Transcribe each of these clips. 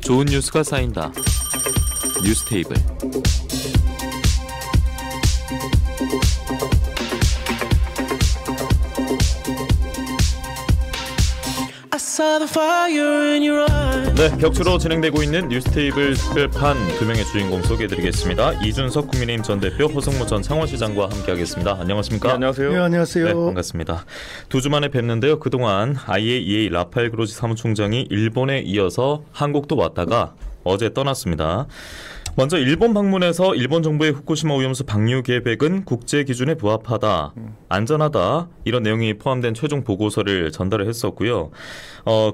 좋은 뉴스가 쌓인다. 뉴스테이블. 네, 격주로 진행되고 있는 뉴스테이블 특별판 두 명의 주인공 소개해드리겠습니다. 이준석 국민의힘 전 대표, 허성무 전 창원시장과 함께하겠습니다. 안녕하십니까? 네, 안녕하세요. 네, 안녕하세요. 네, 반갑습니다. 두 주 만에 뵙는데요. 그동안 IAEA 라파엘 그로시 사무총장이 일본에 이어서 한국도 왔다가 어제 떠났습니다. 먼저 일본 방문해서 일본 정부의 후쿠시마 오염수 방류 계획은 국제 기준에 부합하다, 안전하다 이런 내용이 포함된 최종 보고서를 전달을 했었고요.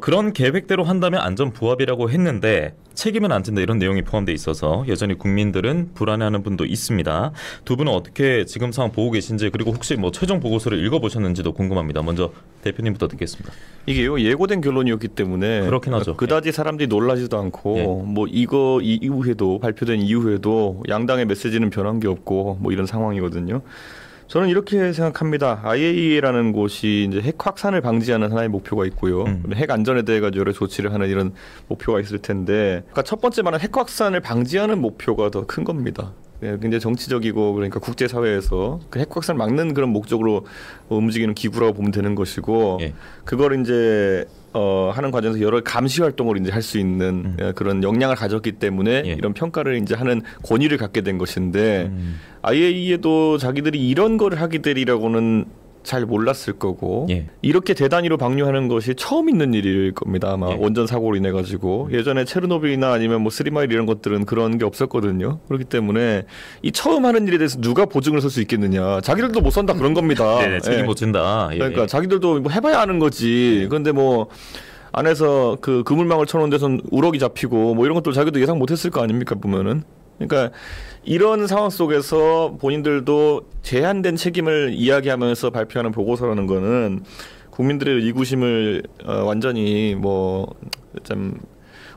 그런 계획대로 한다면 안전 부합이라고 했는데 책임은 안 진다 이런 내용이 포함되어 있어서 여전히 국민들은 불안해하는 분도 있습니다. 두 분은 어떻게 지금 상황 보고 계신지, 그리고 혹시 뭐 최종 보고서를 읽어보셨는지도 궁금합니다. 먼저 대표님부터 듣겠습니다. 이게요, 예고된 결론이었기 때문에 그렇긴 하죠. 그다지 사람들이 놀라지도 않고 뭐 이거 이후에도 발표된 이후에도 양당의 메시지는 변한 게 없고 뭐 이런 상황이거든요. 저는 이렇게 생각합니다. IAEA라는 곳이 이제 핵 확산을 방지하는 하나의 목표가 있고요. 핵 안전에 대해 가지고 여러 조치를 하는 이런 목표가 있을 텐데, 그러니까 첫 번째 말은 핵 확산을 방지하는 목표가 더 큰 겁니다. 굉장히 정치적이고, 그러니까 국제사회에서 그 핵 확산을 막는 그런 목적으로 움직이는 기구라고 보면 되는 것이고, 그걸 이제 하는 과정에서 여러 감시 활동을 이제 할 수 있는 그런 역량을 가졌기 때문에 이런 평가를 이제 하는 권위를 갖게 된 것인데, IAEA도 자기들이 이런 거를 하게 되리라고는 잘 몰랐을 거고, 이렇게 대단위로 방류하는 것이 처음 있는 일일 겁니다. 아마 원전 사고로 인해 가지고 예전에 체르노빌이나 아니면 뭐 쓰리마일 이런 것들은 그런 게 없었거든요. 그렇기 때문에 이 처음 하는 일에 대해서 누가 보증을 설 수 있겠느냐. 자기들도 못 선다 그런 겁니다. 책임 못 진다. 그러니까 자기들도 뭐 해봐야 하는 거지. 그런데 뭐 안에서 그 그물망을 쳐놓은 데선 우럭이 잡히고 뭐 이런 것도 자기도 예상 못했을 거 아닙니까, 보면은. 그러니까 이런 상황 속에서 본인들도 제한된 책임을 이야기하면서 발표하는 보고서라는 거는 국민들의 의구심을 완전히 뭐 좀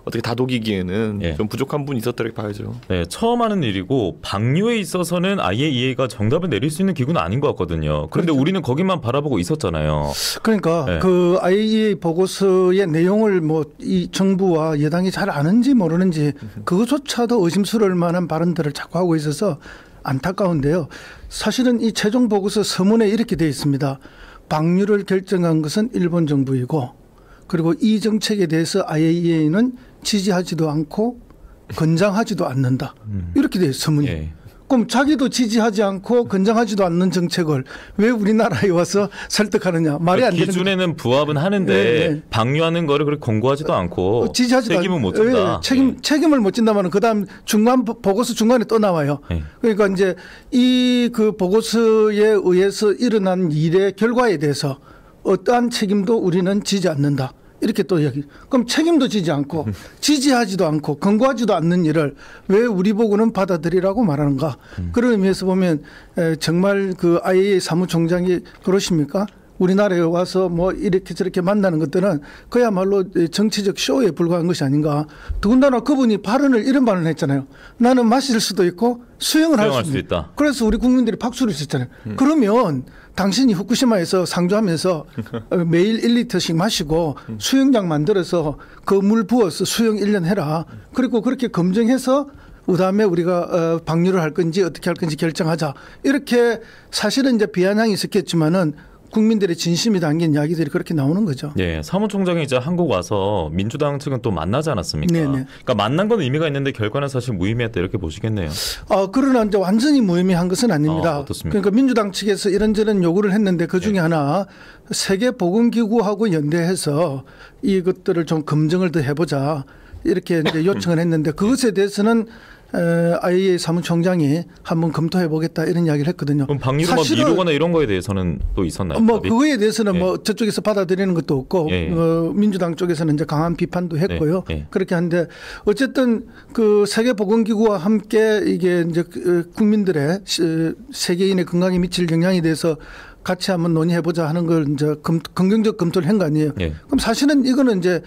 어떻게 다독이기에는 좀 부족한 부분이 있었다고 봐야죠. 네, 처음 하는 일이고 방류에 있어서는 IAEA가 정답을 내릴 수 있는 기구는 아닌 것 같거든요. 그런데 그렇죠. 우리는 거기만 바라보고 있었잖아요. 그러니까 그 IAEA 보고서의 내용을 뭐 이 정부와 여당이 잘 아는지 모르는지 그것조차도 의심스러울 만한 발언들을 자꾸 하고 있어서 안타까운데요. 사실은 이 최종 보고서 서문에 이렇게 되어 있습니다. 방류를 결정한 것은 일본 정부이고, 그리고 이 정책에 대해서 IAEA는 지지하지도 않고 권장하지도 않는다. 이렇게 돼요, 서문이. 그럼 자기도 지지하지 않고 권장하지도 않는 정책을 왜 우리나라에 와서 설득하느냐. 말이 안 되는 거죠. 기준에는 부합은 하는데 방류하는 거를 그렇게 권고하지도 않고 지지하지도 책임은 못 진다. 책임을 못 진다면 그다음 중간 보고서 중간에 또 나와요. 그러니까 이제 이 그 보고서에 의해서 일어난 일의 결과에 대해서 어떠한 책임도 우리는 지지 않는다. 이렇게 또 얘기. 그럼 책임도 지지 않고 지지하지도 않고 권고하지도 않는 일을 왜 우리 보고는 받아들이라고 말하는가. 그런 의미에서 보면 정말 그 IAEA 사무총장이 그러십니까? 우리나라에 와서 뭐 이렇게 저렇게 만나는 것들은 그야말로 정치적 쇼에 불과한 것이 아닌가. 더군다나 그분이 발언을 이런 발언을 했잖아요. 나는 마실 수도 있고 수영을 할 수도 있다. 그래서 우리 국민들이 박수를 쳤잖아요. 그러면 당신이 후쿠시마에서 상주하면서 매일 1리터씩 마시고 수영장 만들어서 그 물 부어서 수영 1년 해라. 그리고 그렇게 검증해서 그다음에 우리가 방류를 할 건지 어떻게 할 건지 결정하자. 이렇게 사실은 이제 비아냥이 있었겠지만은 국민들의 진심이 담긴 이야기들이 그렇게 나오는 거죠. 네, 사무총장이 이제 한국 와서 민주당 측은 또 만나지 않았습니까? 네네. 그러니까 만난 건 의미가 있는데 결과는 사실 무의미했다 이렇게 보시겠네요. 그러나 이제 완전히 무의미한 것은 아닙니다. 어떻습니까? 그러니까 민주당 측에서 이런저런 요구를 했는데 그 중에 하나 세계보건기구하고 연대해서 이것들을 좀 검증을 더 해보자 이렇게 이제 요청을 했는데 그것에 대해서는 IAEA 사무총장이 한번 검토해 보겠다 이런 이야기를 했거든요. 그럼 방류를 미루거나 이런 거에 대해서는 또 있었나요? 뭐 그거에 대해서는 뭐 저쪽에서 받아들이는 것도 없고 민주당 쪽에서는 이제 강한 비판도 했고요. 그렇게 한데 어쨌든 그 세계보건기구와 함께 이게 이제 국민들의 세계인의 건강에 미칠 영향에 대해서 같이 한번 논의해 보자 하는 걸 이제 긍정적 검토를 한 거 아니에요. 그럼 사실은 이거는 이제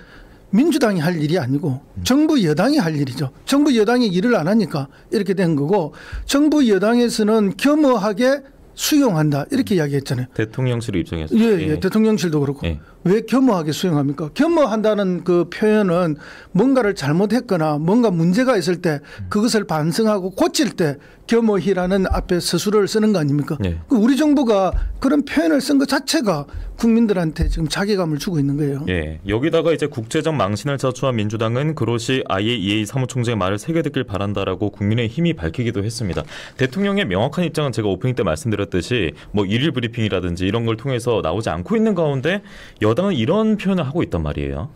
민주당이 할 일이 아니고 정부 여당이 할 일이죠. 정부 여당이 일을 안 하니까 이렇게 된 거고, 정부 여당에서는 겸허하게 수용한다 이렇게 이야기했잖아요. 대통령실 입장에서. 예, 대통령실도 그렇고 왜 겸허하게 수용합니까? 겸허한다는 그 표현은 뭔가를 잘못했거나 뭔가 문제가 있을 때 그것을 반성하고 고칠 때 겸허히라는 앞에 서술을 쓰는 거 아닙니까? 네. 우리 정부가 그런 표현을 쓴 것 자체가 국민들한테 지금 자괴감을 주고 있는 거예요. 예, 여기다가 이제 국제적 망신을 자초한 민주당은 그것이 IAEA 사무총장의 말을 새겨 듣길 바란다라고 국민의힘이 밝히기도 했습니다. 대통령의 명확한 입장은 제가 오프닝 때 말씀드렸듯이 뭐 일일 브리핑이라든지 이런 걸 통해서 나오지 않고 있는 가운데 여당은 이런 표현을 하고 있단 말이에요.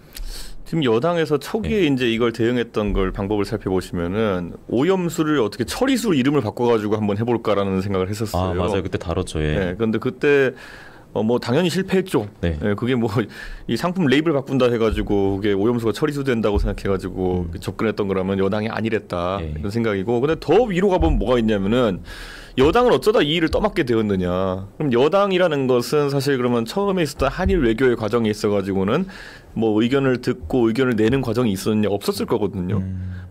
지금 여당에서 초기에 이제 이걸 대응했던 걸 방법을 살펴보시면은 오염수를 어떻게 처리수 이름을 바꿔가지고 한번 해볼까라는 생각을 했었어요. 아, 맞아요. 그때 다뤘죠. 예. 네, 그런데 그때 뭐 당연히 실패했죠. 네. 예, 그게 뭐 이 상품 레이블 바꾼다 해가지고 그게 오염수가 처리수 된다고 생각해가지고 접근했던 거라면 여당이 아니랬다 예. 이런 생각이고, 근데 더 위로 가보면 뭐가 있냐면은 여당은 어쩌다 이 일을 떠맡게 되었느냐. 그럼 여당이라는 것은 사실 그러면 처음에 있었던 한일 외교의 과정에 있어가지고는 뭐 의견을 듣고 의견을 내는 과정이 있었느냐, 없었을 거거든요.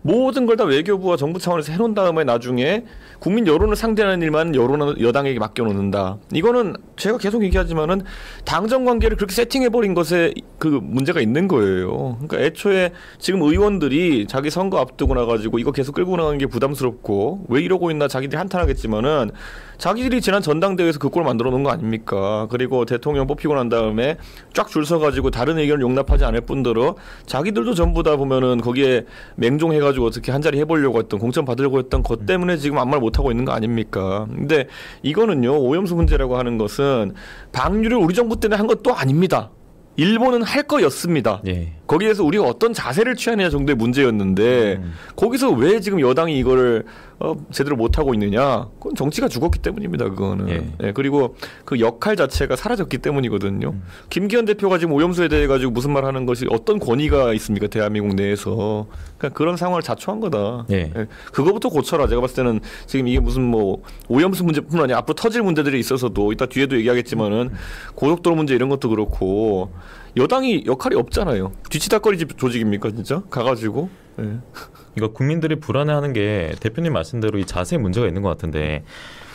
모든 걸 다 외교부와 정부 차원에서 해놓은 다음에 나중에 국민 여론을 상대하는 일만 여당에게 맡겨놓는다. 이거는 제가 계속 얘기하지만은 당정 관계를 그렇게 세팅해버린 것에 그 문제가 있는 거예요. 그러니까 애초에 지금 의원들이 자기 선거 앞두고 나가지고 이거 계속 끌고 나가는 게 부담스럽고 왜 이러고 있나 자기들이 한탄하겠지만은 자기들이 지난 전당대회에서 그 꼴 만들어 놓은 거 아닙니까? 그리고 대통령 뽑히고 난 다음에 쫙 줄 서가지고 다른 의견을 용납하지 않을 뿐더러 자기들도 전부 다 보면은 거기에 맹종해가지고 어떻게 한 자리 해보려고 했던, 공천 받으려고 했던 것 때문에 지금 아무 말 못하고 있는 거 아닙니까? 근데 이거는요, 오염수 문제라고 하는 것은 방류를 우리 정부 때문에 한 것도 아닙니다. 일본은 할 거였습니다. 예. 거기에서 우리가 어떤 자세를 취하느냐 정도의 문제였는데 거기서 왜 지금 여당이 이거를 제대로 못하고 있느냐. 그건 정치가 죽었기 때문입니다. 그거는. 예. 예, 그리고 그 역할 자체가 사라졌기 때문이거든요. 김기현 대표가 지금 오염수에 대해 가지고 무슨 말 하는 것이 어떤 권위가 있습니까? 대한민국 내에서. 그러니까 그런 상황을 자초한 거다. 예. 예, 그거부터 고쳐라. 제가 봤을 때는 지금 이게 무슨 뭐 오염수 문제뿐만 아니라 앞으로 터질 문제들이 있어서도 이따 뒤에도 얘기하겠지만은 고속도로 문제 이런 것도 그렇고 여당이 역할이 없잖아요. 뒤치다꺼리 조직입니까 진짜? 가가지고. 예. 그러니까 국민들이 불안해하는 게 대표님 말씀대로 이 자세에 문제가 있는 것 같은데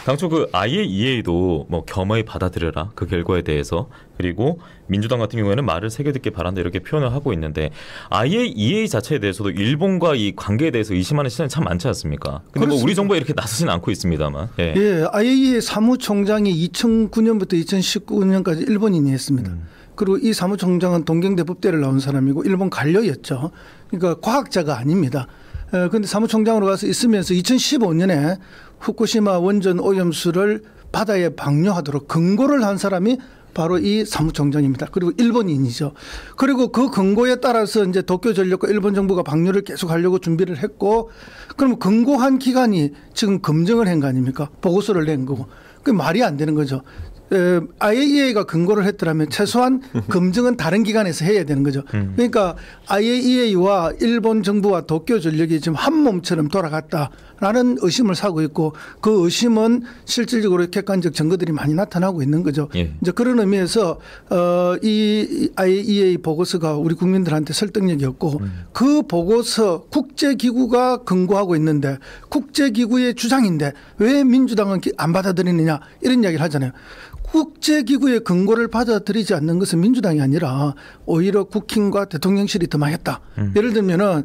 당초 그 IAEA도 뭐 겸허히 받아들여라 그 결과에 대해서, 그리고 민주당 같은 경우에는 말을 새겨듣길 바란다 이렇게 표현을 하고 있는데 IAEA 자체에 대해서도 일본과 이 관계에 대해서 의심하는 시선이 참 많지 않습니까? 근데 뭐 우리 정부가 이렇게 나서지는 않고 있습니다만. 예. 예, IAEA 사무총장이 2009년부터 2019년까지 일본인이 했습니다. 그리고 이 사무총장은 동경대법대를 나온 사람이고 일본 관료였죠. 그러니까 과학자가 아닙니다. 그런데 사무총장으로 가서 있으면서 2015년에 후쿠시마 원전 오염수를 바다에 방류하도록 권고를 한 사람이 바로 이 사무총장입니다. 그리고 일본인이죠. 그리고 그 권고에 따라서 이제 도쿄전력과 일본 정부가 방류를 계속하려고 준비를 했고, 그럼 권고한 기관이 지금 검증을 한 거 아닙니까? 보고서를 낸 거고. 그 말이 안 되는 거죠. IAEA가 권고를 했더라면 최소한 검증은 다른 기관에서 해야 되는 거죠. 그러니까 IAEA와 일본 정부와 도쿄전력이 지금 한 몸처럼 돌아갔다라는 의심을 사고 있고, 그 의심은 실질적으로 객관적 증거들이 많이 나타나고 있는 거죠. 예. 이제 그런 의미에서 이 IAEA 보고서가 우리 국민들한테 설득력이 없고 그 보고서 국제기구가 권고하고 있는데 국제기구의 주장인데 왜 민주당은 안 받아들이느냐 이런 이야기를 하잖아요. 국제기구의 권고를 받아들이지 않는 것은 민주당이 아니라 오히려 국힘과 대통령실이 더 망했다. 예를 들면은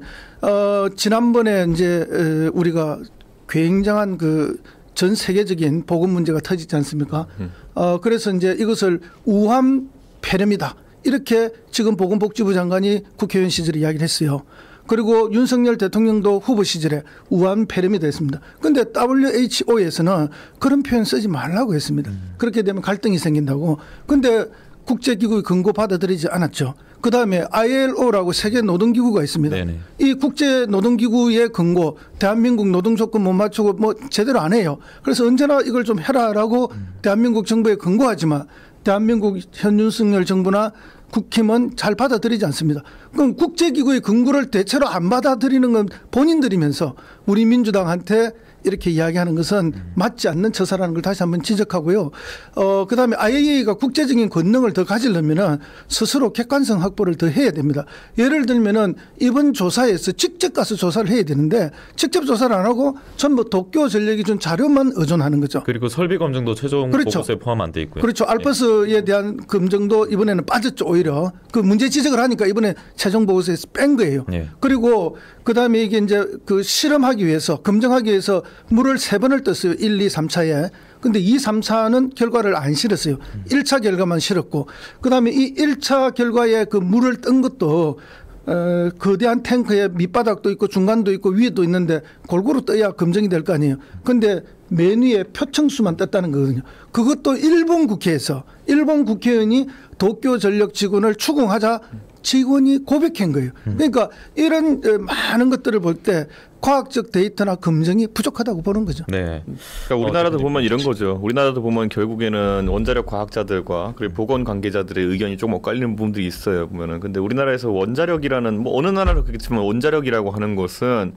지난번에 이제 우리가 굉장한 그 전 세계적인 보건 문제가 터지지 않습니까? 그래서 이제 이것을 우한 폐렴이다. 이렇게 지금 보건복지부 장관이 국회의원 시절에 이야기를 했어요. 그리고 윤석열 대통령도 후보 시절에 우한 폐렴이 됐습니다. 그런데 WHO에서는 그런 표현 쓰지 말라고 했습니다. 그렇게 되면 갈등이 생긴다고. 그런데 국제기구의 권고 받아들이지 않았죠. 그다음에 ILO라고 세계노동기구가 있습니다. 네네. 이 국제노동기구의 권고 대한민국 노동조건 못 맞추고 뭐 제대로 안 해요. 그래서 언제나 이걸 좀 해라라고 대한민국 정부에 권고하지만 대한민국 현 윤석열 정부나 국힘은 잘 받아들이지 않습니다. 그럼 국제기구의 권고를 대체로 안 받아들이는 건 본인들이면서 우리 민주당한테 이렇게 이야기하는 것은 맞지 않는 처사라는 걸 다시 한번 지적하고요. 그다음에 IAEA가 국제적인 권능을 더 가지려면은 스스로 객관성 확보를 더 해야 됩니다. 예를 들면은 이번 조사에서 직접 가서 조사를 해야 되는데 직접 조사를 안 하고 전부 도쿄 전력이 준 자료만 의존하는 거죠. 그리고 설비 검증도 최종 그렇죠. 보고서에 포함 안 돼 있고요. 그렇죠. 알퍼스에 대한 검증도 이번에는 빠졌죠. 오히려 그 문제 지적을 하니까 이번에 최종 보고서에서 뺀 거예요. 그리고 그다음에 이게 이제 그 실험하기 위해서 검증하기 위해서 물을 3번을 떴어요. 1, 2, 3차에. 근데 2, 3, 4는 결과를 안 실었어요. 1차 결과만 실었고 그다음에 이 1차 결과에 그 물을 뜬 것도 거대한 탱크에 밑바닥도 있고 중간도 있고 위에도 있는데 골고루 떠야 검증이 될 거 아니에요. 근데 맨 위에 표층수만 떴다는 거거든요. 그것도 일본 국회에서 일본 국회의원이 도쿄 전력 직원을 추궁하자 직원이 고백한 거예요. 그러니까 이런 많은 것들을 볼 때 과학적 데이터나 검증이 부족하다고 보는 거죠. 네. 그러니까 우리나라도 보면 이런 거죠. 우리나라도 보면 결국에는 원자력 과학자들과 그리고 보건 관계자들의 의견이 좀 엇갈리는 부분들이 있어요. 보면은 근데 우리나라에서 원자력이라는 뭐 어느 나라도 그렇겠지만 원자력이라고 하는 것은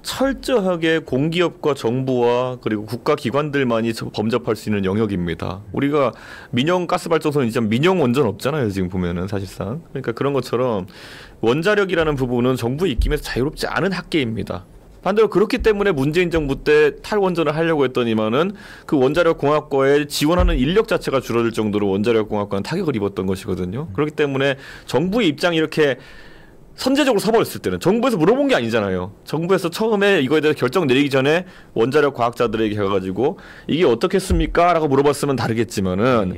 철저하게 공기업과 정부와 그리고 국가기관들만이 범접할 수 있는 영역입니다. 우리가 민영 가스발전소는 이제 민영 원전 없잖아요. 지금 보면은 사실상. 그러니까 그런 것처럼 원자력이라는 부분은 정부의 입김에서 자유롭지 않은 학계입니다. 반대로 그렇기 때문에 문재인 정부 때 탈원전을 하려고 했더니만은 그 원자력 공학과에 지원하는 인력 자체가 줄어들 정도로 원자력 공학과는 타격을 입었던 것이거든요. 그렇기 때문에 정부의 입장이 이렇게 선제적으로 서버렸을 때는 정부에서 물어본 게 아니잖아요. 정부에서 처음에 이거에 대해서 결정 내리기 전에 원자력 과학자들에게 해가지고 이게 어떻겠습니까? 라고 물어봤으면 다르겠지만은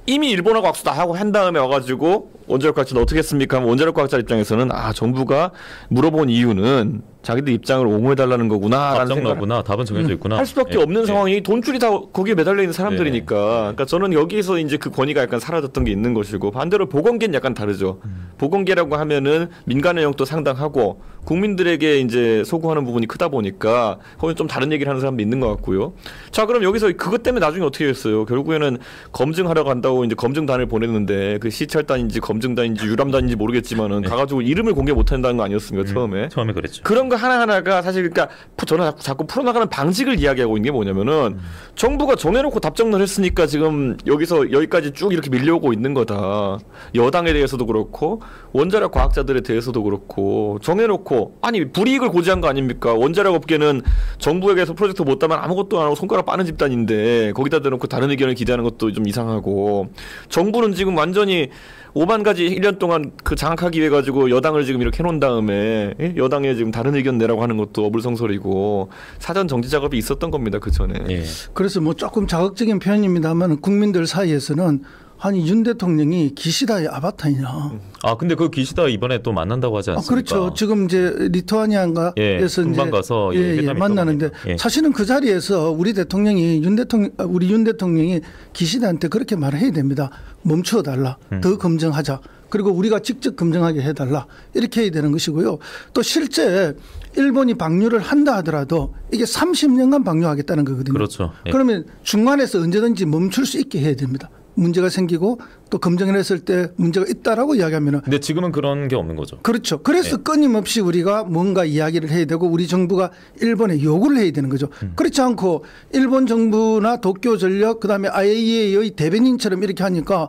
이미 일본하고 악수 다 하고 한 다음에 와가지고 원자력 과학자는 어떻게 했습니까? 하면 원자력 과학자 입장에서는 정부가 물어본 이유는 자기들 입장을 옹호해달라는 거구나. 답정 너구나. 답은 정해져 있구나. 할 수밖에 없는 상황이 돈줄이 다 거기에 매달려 있는 사람들이니까. 그러니까 저는 여기서 이제 그 권위가 약간 사라졌던 게 있는 것이고 반대로 보건계는 약간 다르죠. 보건계라고 하면은 민간 영역도 상당하고 국민들에게 이제 소구하는 부분이 크다 보니까 거기 좀 다른 얘기를 하는 사람도 있는 것 같고요. 자, 그럼 여기서 그것 때문에 나중에 어떻게 했어요? 결국에는 검증하러 간다고 이제 검증단을 보냈는데 그 시찰단인지 검증단인지 유람단인지 모르겠지만은 가가지고 이름을 공개 못 한다는 거 아니었습니까? 처음에 그랬죠. 그런 거 하나하나가 사실 그러니까 저는 자꾸 풀어나가는 방식을 이야기하고 있는 게 뭐냐면은 정부가 정해놓고 답정을 했으니까 지금 여기까지 쭉 이렇게 밀려오고 있는 거다. 여당에 대해서도 그렇고 원자력 과학자들에 대해서도 그렇고 정해놓고 아니 불이익을 고지한 거 아닙니까? 원자력 업계는 정부에게서 프로젝트 못 따면 아무것도 안 하고 손가락 빠는 집단인데 거기다 대놓고 다른 의견을 기대하는 것도 좀 이상하고 정부는 지금 완전히 5만 가지 1년 동안 그 장악하기 위해 가지고 여당을 지금 이렇게 해놓은 다음에 여당에 지금 다른 의견 내라고 하는 것도 어불성설이고 사전 정지 작업이 있었던 겁니다. 그 전에. 그래서 뭐 조금 자극적인 표현입니다만 국민들 사이에서는 아니 윤 대통령이 기시다의 아바타이냐. 근데 그 기시다 이번에 또 만난다고 하지 않습니까? 그렇죠. 지금 이제 리투아니아에서 금방 가서 만나는데 사실은 그 자리에서 우리 윤 대통령이 기시다한테 그렇게 말해야 됩니다. 멈춰 달라. 더 검증하자. 그리고 우리가 직접 검증하게 해달라. 이렇게 해야 되는 것이고요. 또 실제 일본이 방류를 한다 하더라도 이게 30년간 방류하겠다는 거거든요. 그렇죠. 그러면 중간에서 언제든지 멈출 수 있게 해야 됩니다. 문제가 생기고 또 검증을 했을 때 문제가 있다라고 이야기하면은. 근데 지금은 그런 게 없는 거죠. 그렇죠. 그래서 끊임없이 우리가 뭔가 이야기를 해야 되고 우리 정부가 일본에 요구를 해야 되는 거죠. 그렇지 않고 일본 정부나 도쿄전력 그다음에 IAEA의 대변인처럼 이렇게 하니까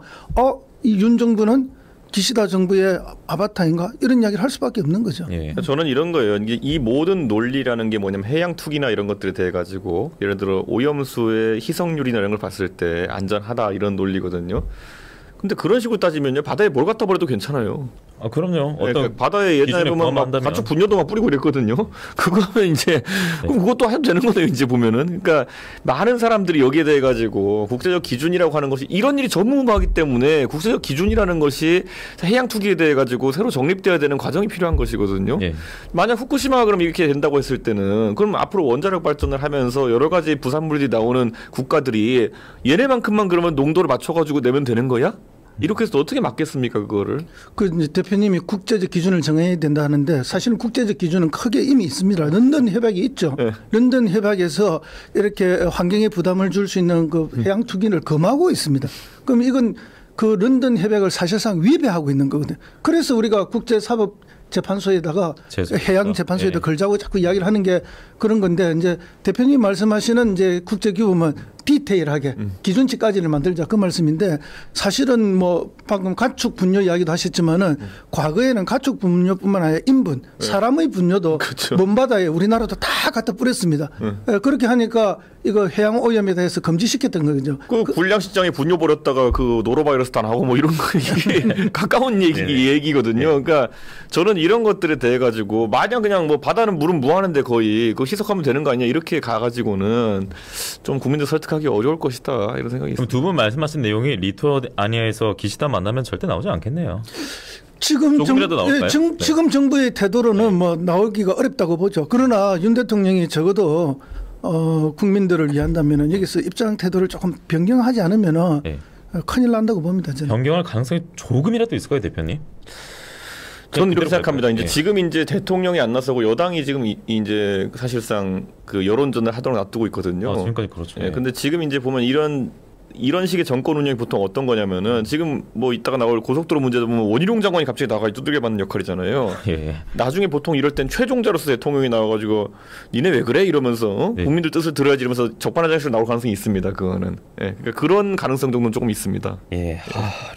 이 윤 정부는 기시다 정부의 아바타인가 이런 이야기를 할 수밖에 없는 거죠. 저는 이런 거예요. 이 모든 논리라는 게 뭐냐면 해양 투기나 이런 것들에 대해 가지고 예를 들어 오염수의 희석률이나 이런 걸 봤을 때 안전하다 이런 논리거든요. 근데 그런 식으로 따지면요 바다에 뭘 갖다 버려도 괜찮아요. 그럼요. 어떤 그러니까 바다에 예전에 보면 막 가축 분뇨도 막 뿌리고 이랬거든요. 그거 하면 이제 그럼 그것도 해도 되는 거네요. 이제 보면은. 그러니까 많은 사람들이 여기에 대해 가지고 국제적 기준이라고 하는 것이 이런 일이 전무후무하기 때문에 국제적 기준이라는 것이 해양 투기에 대해 가지고 새로 정립돼야 되는 과정이 필요한 것이거든요. 만약 후쿠시마가 그럼 이렇게 된다고 했을 때는 그럼 앞으로 원자력 발전을 하면서 여러 가지 부산물들이 나오는 국가들이 얘네만큼만 그러면 농도를 맞춰가지고 내면 되는 거야? 이렇게 해서 어떻게 막겠습니까 그거를? 이제 대표님이 국제적 기준을 정해야 된다 하는데 사실은 국제적 기준은 크게 이미 있습니다. 런던 협약이 있죠. 런던 협약에서 이렇게 환경에 부담을 줄 수 있는 그 해양 투기를 금하고 있습니다. 그럼 이건 그 런던 협약을 사실상 위배하고 있는 거거든요. 그래서 우리가 국제사법 재판소에다가 재수없다. 해양 재판소에다 예. 걸자고 자꾸 이야기를 하는 게 그런 건데 이제 대표님 말씀하시는 이제 국제규범은 디테일하게 기준치까지를 만들자 그 말씀인데 사실은 뭐 방금 가축 분뇨 이야기도 하셨지만은 과거에는 가축 분뇨뿐만 아니라 인분 사람의 분뇨도 그렇죠. 먼 바다에 우리나라도 다 갖다 뿌렸습니다. 예, 그렇게 하니까 이거 해양 오염에 대해서 금지시켰던 거죠. 그 불량식장에 분뇨 버렸다가 그 노로바이러스 다 나오고 뭐 이런 거 이게 가까운 얘기거든요. 그러니까 저는 이런 것들에 대해 가지고 마냥 그냥 뭐 바다는 물은 무한한데 거의 그거 희석하면 되는 거 아니냐 이렇게 가가지고는 좀 국민들 설득하기 어려울 것이다 이런 생각이 그럼 있습니다. 두 분 말씀하신 내용이 리투아니아에서 기시다 만나면 절대 나오지 않겠네요. 지금 조금이라도 나올까요? 네. 지금 정부의 태도로는 뭐 나오기가 어렵다고 보죠. 그러나 윤 대통령이 적어도 국민들을 위한다면은 여기서 입장 태도를 조금 변경하지 않으면은 네. 큰일 난다고 봅니다. 저는. 변경할 가능성이 조금이라도 있을까요, 대표님? 저는 이렇게 생각합니다. 갈까요? 이제 예. 지금 이제 대통령이 안 나서고 여당이 지금 이제 사실상 그 여론전을 하도록 놔두고 있거든요. 지금까지 그렇죠. 예, 근데 지금 이제 보면 이런 식의 정권 운영이 보통 어떤 거냐면은 지금 뭐 이따가 나올 고속도로 문제도 보면 원희룡 장관이 갑자기 나가 두들겨 맞는 역할이잖아요. 예. 나중에 보통 이럴 땐 최종자로서 대통령이 나와가지고 니네 왜 그래 이러면서 네. 국민들 뜻을 들어야지 이러면서 적반하장식으로 나올 가능성이 있습니다. 그거는 그러니까 그런 가능성 정도는 조금 있습니다. 예,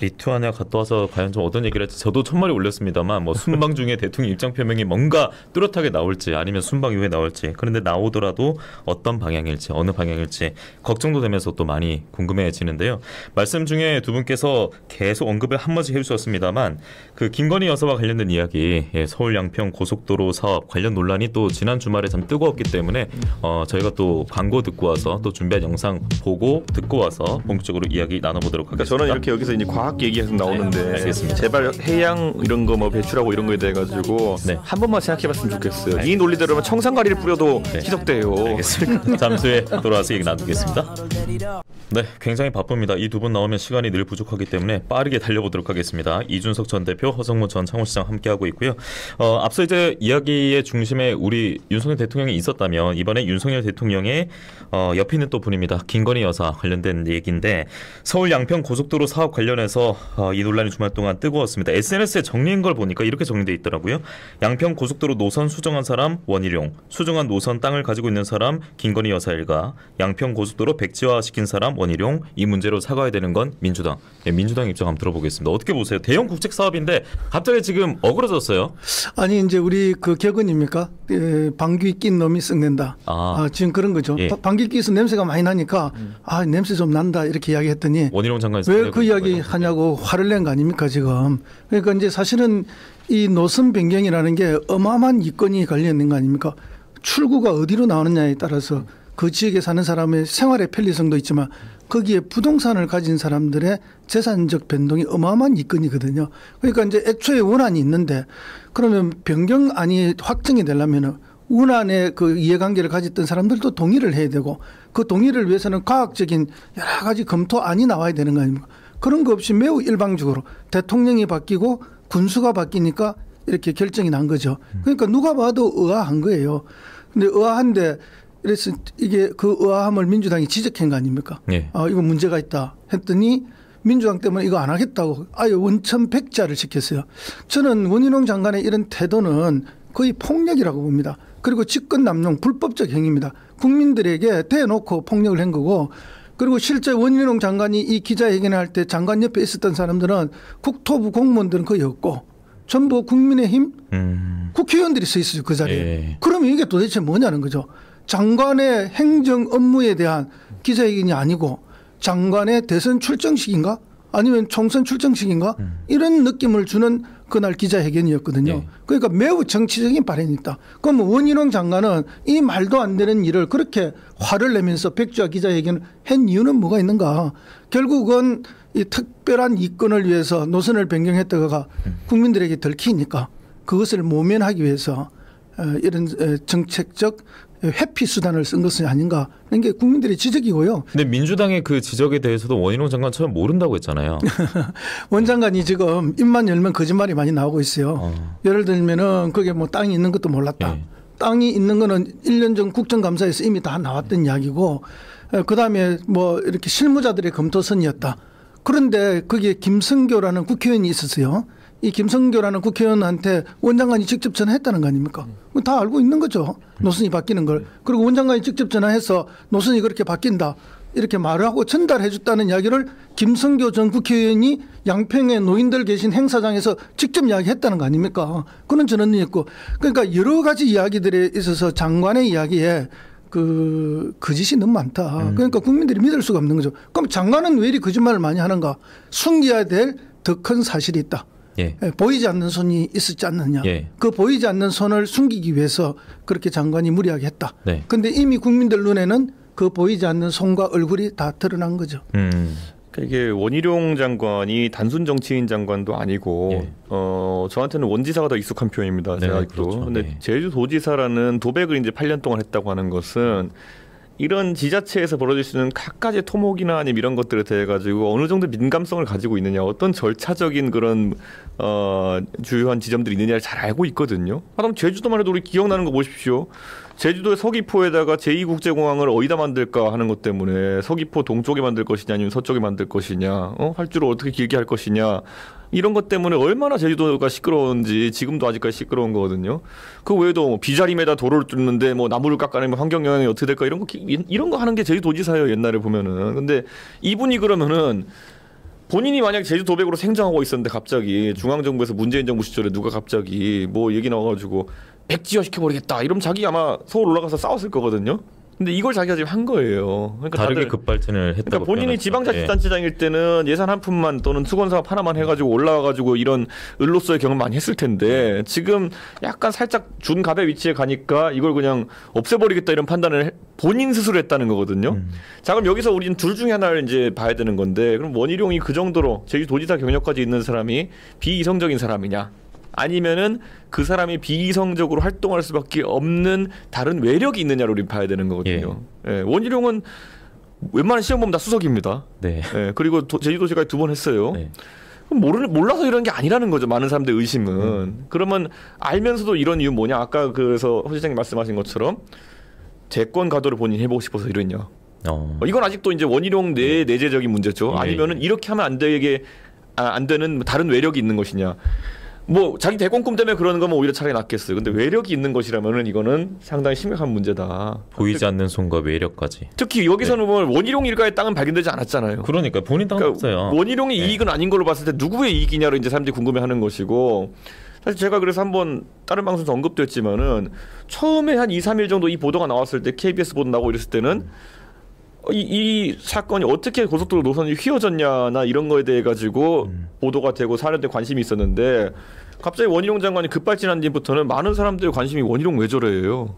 리투아니아 갔다 와서 과연 좀 어떤 얘기를 할지 저도 첫말이 올렸습니다만 뭐 순방 중에 대통령 입장 표명이 뭔가 뚜렷하게 나올지 아니면 순방 이후에 나올지 그런데 나오더라도 어떤 방향일지 어느 방향일지 걱정도 되면서 또 많이 궁금해지는데요. 말씀 중에 두 분께서 계속 언급을 한 번씩 해주셨습니다만 그 김건희 여사와 관련된 이야기 서울 양평 고속도로 사업 관련 논란이 또 지난 주말에 참 뜨거웠기 때문에 저희가 또 광고 듣고 와서 또 준비한 영상 보고 듣고 와서 본격적으로 이야기 나눠보도록 그러니까 하겠습니다. 저는 이렇게 여기서 이제 과학 얘기가 나오는데 네, 알겠습니다. 제발 해양 이런 거 뭐 배출하고 이런 거에 대해 가지고 네. 한 번만 생각해봤으면 좋겠어요. 이 논리대로면 청산가리를 뿌려도 희석돼요. 알겠습니다. 잠시 후에 돌아와서 얘기 나누겠습니다. 네, 굉장히 바쁩니다. 이 두 분 나오면 시간이 늘 부족하기 때문에 빠르게 달려보도록 하겠습니다. 이준석 전 대표, 허성무 전 창원시장 함께하고 있고요. 앞서 이제 이야기의 중심에 우리 윤석열 대통령이 있었다면 이번에 윤석열 대통령의 옆에 있는 또 분입니다. 김건희 여사 관련된 얘기인데 서울 양평 고속도로 사업 관련해서 이 논란이 주말 동안 뜨거웠습니다. SNS에 정리한 걸 보니까 이렇게 정리되어 있더라고요. 양평 고속도로 노선 수정한 사람 원희룡, 수정한 노선 땅을 가지고 있는 사람 김건희 여사 일가, 양평 고속도로 백지화시킨 사람 원희룡, 이 문제로 사과해야 되는 건 민주당. 네, 민주당 입장 한번 들어보겠습니다. 어떻게 보세요? 대형 국책 사업인데 갑자기 지금 어그러졌어요. 아니 이제 우리 그 격언입니까? 방귀 낀 놈이 썩낸다. 지금 그런 거죠. 예. 방귀 뀌어서 냄새가 많이 나니까 냄새 좀 난다 이렇게 이야기했더니 원희룡 장관이 왜 그 이야기 하냐고 화를 낸 거 아닙니까 지금. 그러니까 이제 사실은 이 노선 변경이라는 게 어마어마한 이권이 걸려 있는 거 아닙니까? 출구가 어디로 나오느냐에 따라서 그 지역에 사는 사람의 생활의 편리성도 있지만 거기에 부동산을 가진 사람들의 재산적 변동이 어마어마한 이권이거든요. 그러니까 이제 애초에 원안이 있는데 그러면 변경안이 확정이 되려면 원안의 그 이해관계를 가졌던 사람들도 동의를 해야 되고 그 동의를 위해서는 과학적인 여러 가지 검토안이 나와야 되는 거 아닙니까? 그런 거 없이 매우 일방적으로 대통령이 바뀌고 군수가 바뀌니까 이렇게 결정이 난 거죠. 그러니까 누가 봐도 의아한 거예요. 근데 의아한데 그래서 이게 그 의아함을 민주당이 지적한 거 아닙니까? 네. 이거 문제가 있다 했더니 민주당 때문에 이거 안 하겠다고 아예 원천백자를 시켰어요. 저는 원희룡 장관의 이런 태도는 거의 폭력이라고 봅니다. 그리고 직권남용 불법적 행위입니다. 국민들에게 대놓고 폭력을 한 거고 그리고 실제 원희룡 장관이 이 기자회견을 할 때 장관 옆에 있었던 사람들은 국토부 공무원들은 거의 없고 전부 국민의힘 국회의원들이 서 있어요. 그 자리에. 예. 그러면 이게 도대체 뭐냐는 거죠. 장관의 행정 업무에 대한 기자회견이 아니고 장관의 대선 출정식인가 아니면 총선 출정식인가 이런 느낌을 주는 그날 기자회견이었거든요. 네. 그러니까 매우 정치적인 발언이 있다. 그럼 원희룡 장관은 이 말도 안 되는 일을 그렇게 화를 내면서 백주화 기자회견을 한 이유는 뭐가 있는가. 결국은 이 특별한 이권을 위해서 노선을 변경했다가 국민들에게 들키니까 그것을 모면하기 위해서 이런 정책적 회피 수단을 쓴 것은 아닌가 하는 게 국민들의 지적이고요. 근데 민주당의 그 지적에 대해서도 원희룡 장관 처음 모른다고 했잖아요. 원 장관이 지금 입만 열면 거짓말이 많이 나오고 있어요. 예를 들면은 그게 뭐 땅이 있는 것도 몰랐다. 네. 땅이 있는 거는 1년 전 국정감사에서 이미 다 나왔던 이야기고 그다음에 뭐 이렇게 실무자들의 검토선이었다. 그런데 거기에 김성교라는 국회의원이 있었어요. 이 김성교라는 국회의원한테 원장관이 직접 전화했다는 거 아닙니까? 다 알고 있는 거죠. 노선이 바뀌는 걸. 그리고 원장관이 직접 전화해서 노선이 그렇게 바뀐다. 이렇게 말을 하고 전달해 줬다는 이야기를 김성교 전 국회의원이 양평에 노인들 계신 행사장에서 직접 이야기했다는 거 아닙니까? 그런 전언이 있고. 그러니까 여러 가지 이야기들에 있어서 장관의 이야기에 거짓이 너무 많다. 그러니까 국민들이 믿을 수가 없는 거죠. 그럼 장관은 왜 이리 거짓말을 많이 하는가? 숨겨야 될 더 큰 사실이 있다. 예. 보이지 않는 손이 있었지 않느냐. 예. 그 보이지 않는 손을 숨기기 위해서 그렇게 장관이 무리하게 했다. 그런데 이미 국민들 눈에는 그 보이지 않는 손과 얼굴이 다 드러난 거죠. 그러니까 이게 원희룡 장관이 단순 정치인 장관도 아니고 예. 저한테는 원지사가 더 익숙한 표현입니다. 네, 제가 알기로. 그렇죠. 근데 네. 제주도지사라는 도백을 이제 8년 동안 했다고 하는 것은 이런 지자체에서 벌어질 수 있는 각가지 토목이나 아니면 이런 것들에 대해 가지고 어느 정도 민감성을 가지고 있느냐, 어떤 절차적인 그런 주요한 지점들이 있느냐를 잘 알고 있거든요. 그럼 제주도만 해도 우리 기억나는 거 보십시오. 제주도의 서귀포에다가 제2국제공항을 어디다 만들까 하는 것 때문에 서귀포 동쪽에 만들 것이냐 아니면 서쪽에 만들 것이냐, 활주로 어떻게 길게 할 것이냐, 이런 것 때문에 얼마나 제주도가 시끄러운지 지금도 아직까지 시끄러운 거거든요. 그 외에도 뭐 비자림에다 도로를 뚫는데 뭐 나무를 깎아내면 환경 영향이 어떻게 될까, 이런 거 하는 게 제주도지사예요, 옛날에 보면은. 근데 이분이 그러면은 본인이 만약 제주도백으로 생정하고 있었는데 갑자기 중앙정부에서 문재인 정부 시절에 누가 갑자기 뭐 얘기 나와가지고 백지화 시켜버리겠다 이러면 자기 아마 서울 올라가서 싸웠을 거거든요. 근데 이걸 자기가 지금 한 거예요. 그러니까 다르게 급발진을 했다고. 그러니까 본인이 지방자치단체장일 때는 예산 한 푼만 또는 수건사업 하나만 해가지고 올라와가지고 이런 을로서의 경험 많이 했을 텐데 지금 약간 살짝 준갑의 위치에 가니까 이걸 그냥 없애버리겠다 이런 판단을 본인 스스로 했다는 거거든요. 자, 그럼 여기서 우리는 둘 중에 하나를 이제 봐야 되는 건데, 그럼 원희룡이 그 정도로 제주도지사 경력까지 있는 사람이 비이성적인 사람이냐, 아니면은 그 사람이 비이성적으로 활동할 수밖에 없는 다른 외력이 있느냐를 우리 봐야 되는 거거든요. 예. 원희룡은 웬만한 시험 보면 다 수석입니다. 네. 예. 그리고 제주도시까지 2번 했어요. 네. 그럼 몰라서 이런 게 아니라는 거죠. 많은 사람들 의심은. 그러면 알면서도 이런 이유 뭐냐? 아까 그래서 허 시장님 말씀하신 것처럼 재권 가도를 본인이 해보고 싶어서 이러냐? 이건 아직도 이제 원희룡 내재적인 문제죠. 아니면은 이렇게 하면 안 되는 다른 외력이 있는 것이냐? 뭐 자기 대권 꿈 때문에 그러는 거면 오히려 차라리 낫겠어요. 근데 외력이 있는 것이라면은 이거는 상당히 심각한 문제다. 보이지 않는 손과 외력까지. 특히 여기서는 뭐 원희룡 일가의 땅은 발견되지 않았잖아요. 그러니까 본인 땅은 없어요. 원희룡의 이익은 아닌 걸로 봤을 때 누구의 이익이냐로 이제 사람들이 궁금해하는 것이고, 사실 제가 그래서 한번 다른 방송에서 언급도 했지만은 처음에 한 2, 3일 정도 이 보도가 나왔을 때 KBS 보도 나오고 이랬을 때는 이 사건이 어떻게 고속도로 노선이 휘어졌냐나 이런 거에 대해 가지고 보도가 되고 사람들에 관심이 있었는데, 갑자기 원희룡 장관이 급발진한 뒤부터는 많은 사람들의 관심이 원희룡 왜 저래요.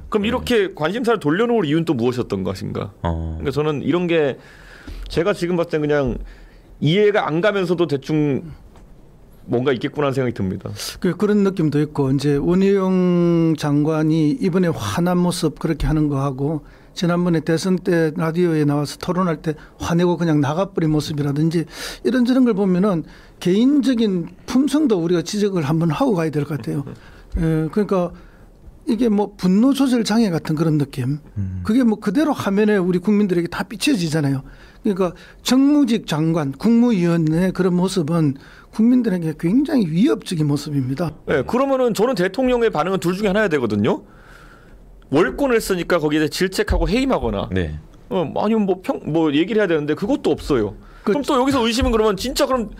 그럼 이렇게 관심사를 돌려놓을 이유는 또 무엇이었던 것인가. 그러니까 저는 이런 게 제가 지금 봤을 때 그냥 이해가 안 가면서도 대충 뭔가 있겠구나 하는 생각이 듭니다. 그런 느낌도 있고, 이제 원희룡 장관이 이번에 화난 모습 그렇게 하는 거하고 지난번에 대선 때 라디오에 나와서 토론할 때 화내고 그냥 나가버린 모습이라든지 이런저런 걸 보면은 개인적인 품성도 우리가 지적을 한번 하고 가야 될 것 같아요. 그러니까 이게 뭐 분노 조절 장애 같은 그런 느낌. 그게 뭐 그대로 화면에 우리 국민들에게 다 비춰지잖아요. 그러니까 정무직 장관, 국무위원의 그런 모습은 국민들에게 굉장히 위협적인 모습입니다. 네, 그러면은 저는 대통령의 반응은 둘 중에 하나야 되거든요. 월권을 쓰니까 거기에 질책하고 해임하거나, 네. 아니면 뭐 얘기를 해야 되는데 그것도 없어요. 그럼 또 여기서 의심은 그러면 진짜 그럼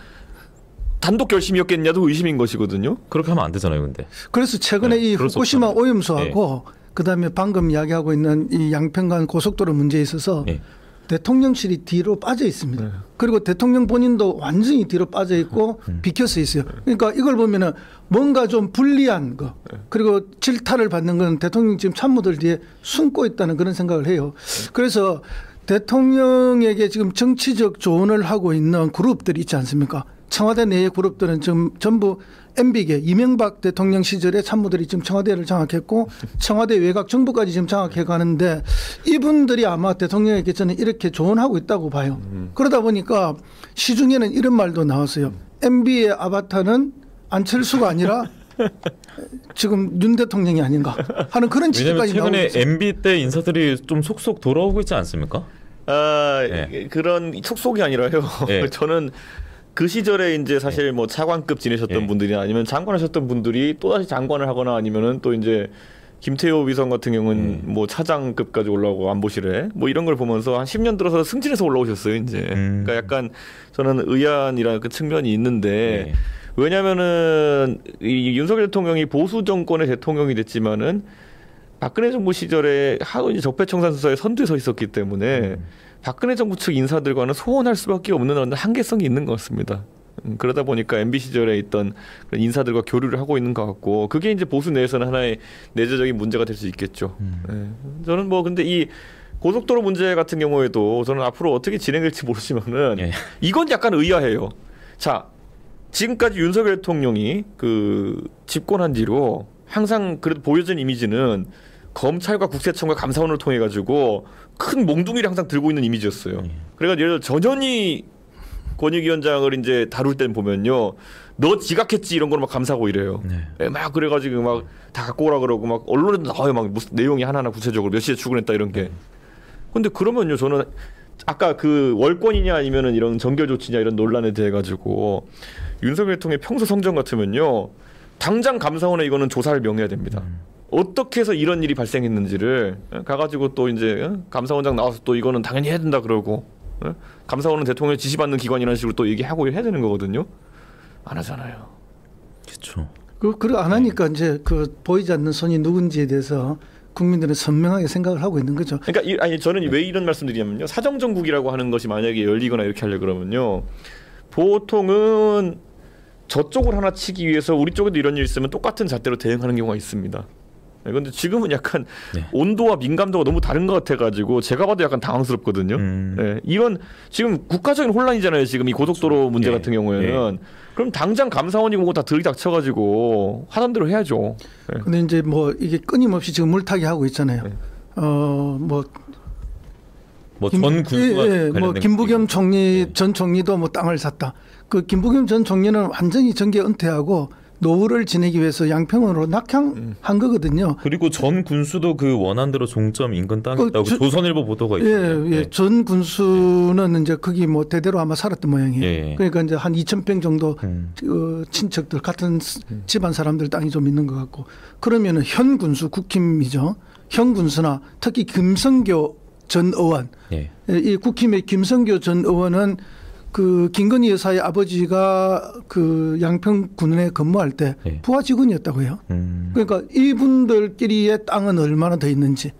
단독 결심이었겠냐도 의심인 것이거든요. 그렇게 하면 안 되잖아요, 근데. 그래서 최근에 이 후쿠시마 오염수하고 그다음에 방금 이야기하고 있는 이 양평간 고속도로 문제에 있어서 대통령실이 뒤로 빠져 있습니다. 그리고 대통령 본인도 완전히 뒤로 빠져 있고 비켜서 있어요. 그러니까 이걸 보면은 뭔가 좀 불리한 거, 그리고 질타를 받는 건 대통령 지금 참모들 뒤에 숨고 있다는 그런 생각을 해요. 그래서 대통령에게 지금 정치적 조언을 하고 있는 그룹들이 있지 않습니까? 청와대 내의 그룹들은 지금 전부 MB계 이명박 대통령 시절에 참모들이 지금 청와대를 장악했고 청와대 외곽 정부까지 지금 장악해 가는데, 이분들이 아마 대통령에게 저는 이렇게 조언하고 있다고 봐요. 그러다 보니까 시중에는 이런 말도 나왔어요. MB의 아바타는 안철수가 아니라 지금 윤 대통령이 아닌가 하는 그런 지적까지 나오고 있어요. 왜냐하면 최근에 MB 때 인사들이 좀 속속 돌아오고 있지 않습니까? 그런 속속이 아니라요. 저는 그 시절에 이제 사실 뭐 차관급 지내셨던 예. 분들이나 아니면 장관하셨던 분들이 또 다시 장관을 하거나 아니면은 또 이제 김태호 비선 같은 경우는 뭐 차장급까지 올라오고 안보실에 뭐 이런 걸 보면서 한 10년 들어서 승진해서 올라오셨어요 이제. 그러니까 약간 저는 의안이라는 그 측면이 있는데 왜냐면은 이 윤석열 대통령이 보수 정권의 대통령이 됐지만은 박근혜 정부 시절에 하은 적폐청산 수사에 선두에 서 있었기 때문에 박근혜 정부 측 인사들과는 소원할 수밖에 없는 한계성이 있는 것 같습니다. 그러다 보니까 MB 시절에 있던 그런 인사들과 교류를 하고 있는 것 같고 그게 이제 보수 내에서는 하나의 내재적인 문제가 될 수 있겠죠. 네. 저는 뭐 근데 이 고속도로 문제 같은 경우에도 저는 앞으로 어떻게 진행될지 모르지만은 이건 약간 의아해요. 자, 지금까지 윤석열 대통령이 그 집권한 뒤로 항상 그래도 보여준 이미지는 검찰과 국세청과 감사원을 통해 가지고 큰 몽둥이를 항상 들고 있는 이미지였어요. 그래가지고 예를 들어 전현희 권익위원장을 이제 다룰 땐 보면요, 너 지각했지 이런 거를 막 감사하고 이래요. 막 그래가지고 막 다 갖고 오라 그러고 막 언론에도 나와요. 막 무슨 내용이 하나하나 구체적으로 몇 시에 출근했다 이런 게. 근데 그러면요, 저는 아까 그 월권이냐 아니면은 이런 정결 조치냐 이런 논란에 대해 가지고 윤석열 대통령의 평소 성정 같으면요, 당장 감사원에 이거는 조사를 명해야 됩니다. 어떻게 해서 이런 일이 발생했는지를 가가지고 또 이제 감사원장 나와서 또 이거는 당연히 해야 된다 그러고 감사원은 대통령의 지시받는 기관이라는 식으로 또 얘기하고 해야 되는 거거든요. 안 하잖아요. 그렇죠. 그리고 안 하니까 이제 그 보이지 않는 손이 누군지에 대해서 국민들은 선명하게 생각을 하고 있는 거죠. 그러니까 아니 저는 왜 이런 말씀드리냐면요, 사정정국이라고 하는 것이 만약에 열리거나 이렇게 하려 그러면요, 보통은 저쪽을 하나 치기 위해서 우리 쪽에도 이런 일이 있으면 똑같은 잣대로 대응하는 경우가 있습니다. 그런데 지금은 약간 온도와 민감도가 너무 다른 것 같아가지고 제가 봐도 약간 당황스럽거든요. 이런 지금 국가적인 혼란이잖아요. 지금 이 고속도로 문제 같은 경우에는. 그럼 당장 감사원이고 뭐 다 들이닥쳐가지고 하던 대로 해야죠. 근데 이제 뭐 이게 끊임없이 지금 물타기 하고 있잖아요. 전 군수가 뭐 김부겸 총리 전 총리도 뭐 땅을 샀다. 그 김부겸 전 총리는 완전히 정계 은퇴하고 노후를 지내기 위해서 양평으로 낙향한 거거든요. 그리고 전 군수도 그 원안대로 종점 인근 땅이 있다고 조선일보 보도가 있어요. 전 군수는 이제 거기 뭐 대대로 아마 살았던 모양이에요. 그러니까 이제 한 2,000평 정도 친척들 같은 집안 사람들 땅이 좀 있는 것 같고, 그러면은 현 군수 국힘이죠. 현 군수나 특히 김성교 전 의원, 이 국힘의 김성교 전 의원은 그 김건희 여사의 아버지가 그 양평군에 근무할 때 부하 직원이었다고 해요. 그러니까 이분들끼리의 땅은 얼마나 더 있는지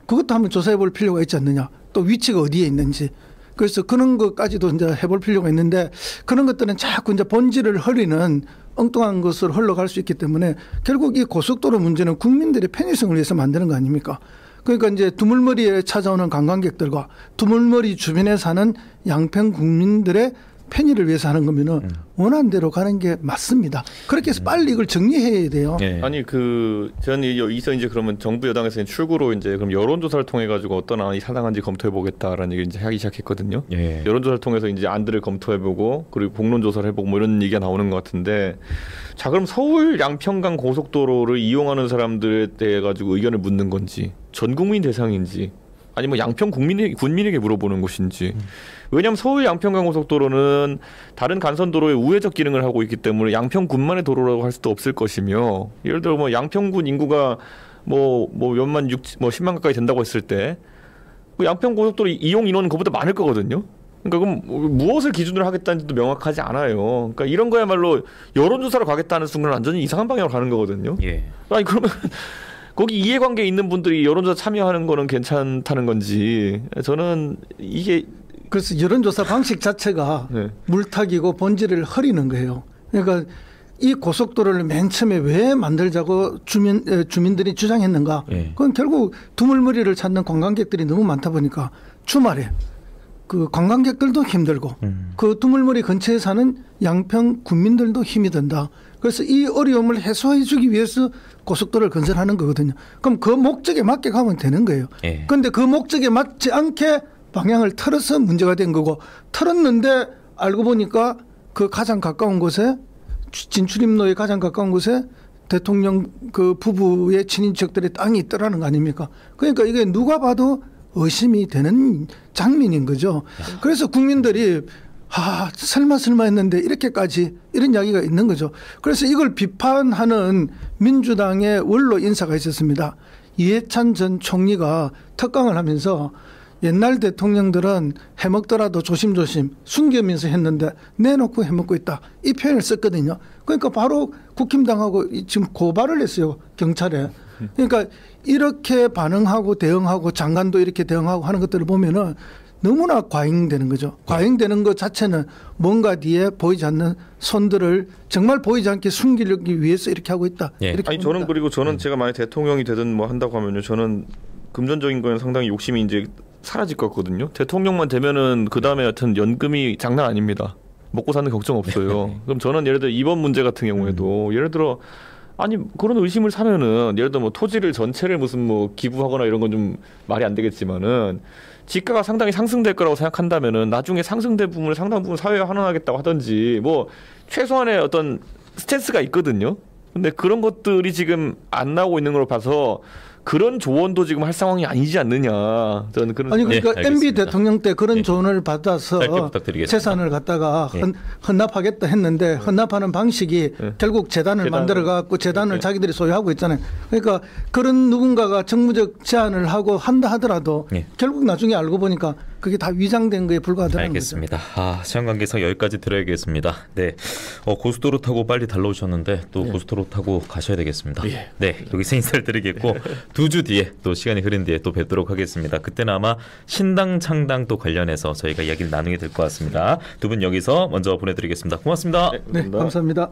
그것도 한번 조사해 볼 필요가 있지 않느냐. 또 위치가 어디에 있는지. 그래서 그런 것까지도 이제 해볼 필요가 있는데, 그런 것들은 자꾸 이제 본질을 흐리는 엉뚱한 것으로 흘러갈 수 있기 때문에 결국 이 고속도로 문제는 국민들의 편의성을 위해서 만드는 거 아닙니까? 그러니까 이제 두물머리에 찾아오는 관광객들과 두물머리 주변에 사는 양평 국민들의 편의를 위해서 하는 거면은 원하는 대로 가는 게 맞습니다. 그렇게 해서 빨리 이걸 정리해야 돼요. 아니 저는 여기서 이제 그러면 정부 여당에서 출구로 이제 그럼 여론조사를 통해 가지고 어떤 안이 타당한지 검토해 보겠다라는 얘기를 이제 하기 시작했거든요. 여론조사를 통해서 이제 안들을 검토해 보고 그리고 공론조사를 해보고 뭐 이런 얘기가 나오는 것 같은데, 자 그럼 서울 양평간 고속도로를 이용하는 사람들에 대해 가지고 의견을 묻는 건지, 전 국민 대상인지, 아니면 양평 군민에게 물어보는 것인지. 왜냐하면 서울 양평간 고속도로는 다른 간선도로의 우회적 기능을 하고 있기 때문에 양평군만의 도로라고 할 수도 없을 것이며, 예를 들어 뭐 양평군 인구가 뭐 10만 가까이 된다고 했을 때 양평 고속도로 이용 인원은 그보다 많을 거거든요. 그러니까 그럼 무엇을 기준으로 하겠다는지도 명확하지 않아요. 그러니까 이런 거야말로 여론조사로 가겠다는 순간 완전히 이상한 방향으로 가는 거거든요. 아니 그러면 거기 이해관계 있는 분들이 여론조사 참여하는 거는 괜찮다는 건지, 저는 이게 그래서 여론조사 방식 자체가 물타기고 본질을 흐리는 거예요. 그러니까 이 고속도로를 맨 처음에 왜 만들자고 주민들이 주장했는가? 그건 결국 두물머리를 찾는 관광객들이 너무 많다 보니까 주말에 그 관광객들도 힘들고 그 두물머리 근처에 사는 양평 군민들도 힘이 든다. 그래서 이 어려움을 해소해 주기 위해서 고속도로를 건설하는 거거든요. 그럼 그 목적에 맞게 가면 되는 거예요. 그런데 그 목적에 맞지 않게 방향을 틀어서 문제가 된 거고, 틀었는데 알고 보니까 그 가장 가까운 곳에, 진출입로에 가장 가까운 곳에 대통령 그 부부의 친인척들의 땅이 있더라는 거 아닙니까? 그러니까 이게 누가 봐도 의심이 되는 장면인 거죠. 그래서 국민들이 설마 했는데 이렇게까지 이런 이야기가 있는 거죠. 그래서 이걸 비판하는 민주당의 원로 인사가 있었습니다. 이해찬 전 총리가 특강을 하면서 옛날 대통령들은 해먹더라도 조심조심 숨기면서 했는데 내놓고 해먹고 있다. 이 표현을 썼거든요. 그러니까 바로 국힘당하고 지금 고발을 했어요. 경찰에. 그러니까 이렇게 반응하고 대응하고 장관도 이렇게 대응하고 하는 것들을 보면은 너무나 과잉되는 거죠. 과잉되는 것 자체는 뭔가 뒤에 보이지 않는 손들을 정말 보이지 않게 숨기기 위해서 이렇게 하고 있다. 예. 이렇게 아니 저는 그리고 저는 제가 만약 대통령이 되든 뭐 한다고 하면요, 저는 금전적인 거는 상당히 욕심이 이제 사라질 것 같거든요. 대통령만 되면은 그 다음에 하여튼 연금이 장난 아닙니다. 먹고 사는 걱정 없어요. 그럼 저는 예를 들어 이번 문제 같은 경우에도 예를 들어 아니 그런 의심을 사면은 예를 들어 뭐 토지를 전체를 무슨 뭐 기부하거나 이런 건 좀 말이 안 되겠지만은 지가가 상당히 상승될 거라고 생각한다면은 나중에 상승된 부분을 상당 부분 사회에 환원하겠다고 하든지 뭐 최소한의 어떤 스탠스가 있거든요. 근데 그런 것들이 지금 안 나오고 있는 걸 봐서 그런 조언도 지금 할 상황이 아니지 않느냐. 저는 그런. 아니 그러니까 네, MB 대통령 때 그런 조언을 받아서 짧게 부탁드리겠습니다. 재산을 갖다가 헌납하겠다 했는데 헌납하는 방식이 결국 재단을 만들어 갖고 재단을 자기들이 소유하고 있잖아요. 그러니까 그런 누군가가 정무적 제안을 하고 한다 하더라도 결국 나중에 알고 보니까 그게 다 위장된 거에 불과하다는 알겠습니다. 시간 관계상 여기까지 들어야겠습니다. 네, 고속도로 타고 빨리 달라오셨는데 또 고속도로 타고 가셔야 되겠습니다. 네, 여기서 인사를 드리겠고 2주 뒤에 또 시간이 흐른 뒤에 또 뵙도록 하겠습니다. 그때는 아마 신당 창당 또 관련해서 저희가 이야기를 나누게 될 것 같습니다. 두 분 여기서 먼저 보내드리겠습니다. 고맙습니다. 네, 감사합니다.